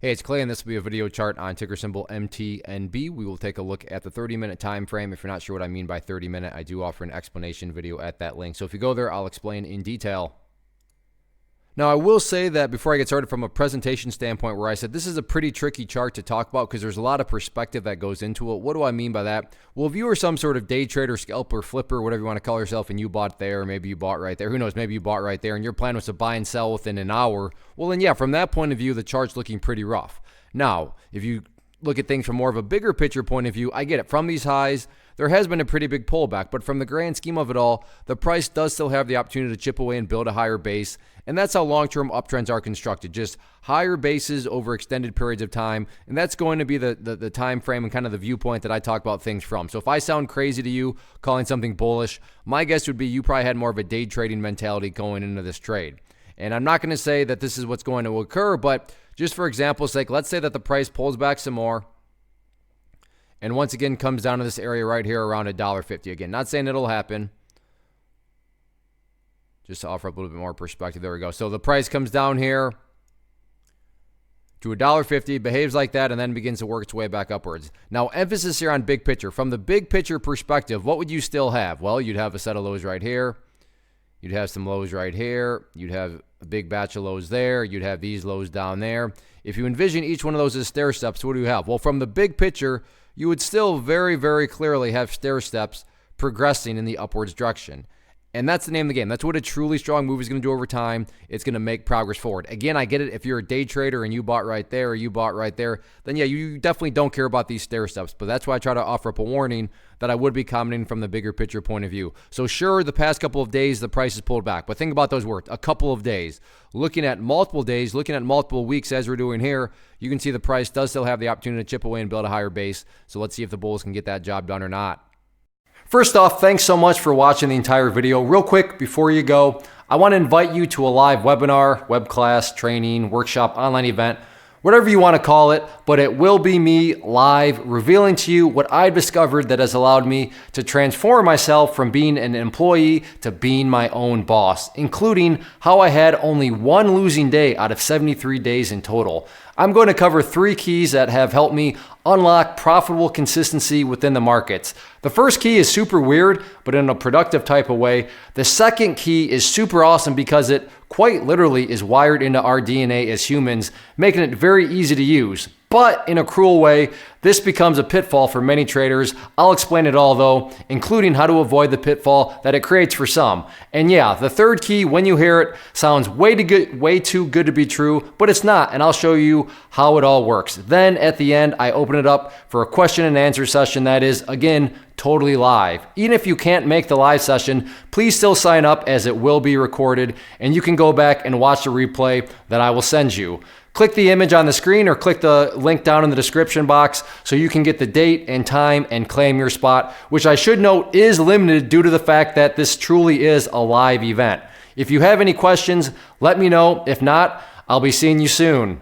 Hey, it's Clay, and this will be a video chart on ticker symbol MTNB. We will take a look at the 30-minute time frame. If you're not sure what I mean by 30-minute, I do offer an explanation video at that link. So if you go there, I'll explain in detail. Now, I will say that before I get started, from a presentation standpoint, where I said this is a pretty tricky chart to talk about because there's a lot of perspective that goes into it. What do I mean by that? Well, if you were some sort of day trader, scalper, flipper, whatever you want to call yourself, and you bought there, or maybe you bought right there, who knows, maybe you bought right there, and your plan was to buy and sell within an hour, well, then yeah, from that point of view, the chart's looking pretty rough. Now, if you look at things from more of a bigger picture point of view, I get it. From these highs, there has been a pretty big pullback, but from the grand scheme of it all, the price does still have the opportunity to chip away and build a higher base, and that's how long-term uptrends are constructed, just higher bases over extended periods of time, and that's going to be the time frame and kind of the viewpoint that I talk about things from. So if I sound crazy to you calling something bullish, my guess would be you probably had more of a day trading mentality going into this trade. And I'm not going to say that this is what's going to occur, but just for example's sake, let's say that the price pulls back some more and once again comes down to this area right here around $1.50. Again, not saying it'll happen. Just to offer up a little bit more perspective. There we go. So the price comes down here to $1.50, behaves like that, and then begins to work its way back upwards. Now, emphasis here on big picture. From the big picture perspective, what would you still have? Well, you'd have a set of lows right here. You'd have some lows right here. You'd have a big batch of lows there. You'd have these lows down there. If you envision each one of those as stair steps, what do you have? Well, from the big picture, you would still very, very clearly have stair steps progressing in the upwards direction. And that's the name of the game. That's what a truly strong move is going to do over time. It's going to make progress forward. Again, I get it. If you're a day trader and you bought right there or you bought right there, then yeah, you definitely don't care about these stair steps. But that's why I try to offer up a warning that I would be commenting from the bigger picture point of view. So sure, the past couple of days, the price has pulled back. But think about those words, a couple of days. Looking at multiple days, looking at multiple weeks as we're doing here, you can see the price does still have the opportunity to chip away and build a higher base. So let's see if the bulls can get that job done or not. First off, thanks so much for watching the entire video. Real quick, before you go, I want to invite you to a live webinar, web class, training, workshop, online event, whatever you want to call it, but it will be me live revealing to you what I've discovered that has allowed me to transform myself from being an employee to being my own boss, including how I had only one losing day out of 73 days in total. I'm going to cover 3 keys that have helped me unlock profitable consistency within the markets. The first key is super weird, but in a productive type of way. The second key is super awesome because it quite literally is wired into our DNA as humans, making it very easy to use. But in a cruel way, this becomes a pitfall for many traders. I'll explain it all though, including how to avoid the pitfall that it creates for some. And yeah, the third key, when you hear it, sounds way too good to be true, but it's not, and I'll show you how it all works. Then at the end, I open it up for a question and answer session that is, again, totally live. Even if you can't make the live session, please still sign up as it will be recorded, and you can go back and watch the replay that I will send you. Click the image on the screen or click the link down in the description box so you can get the date and time and claim your spot, which I should note is limited due to the fact that this truly is a live event. If you have any questions, let me know. If not, I'll be seeing you soon.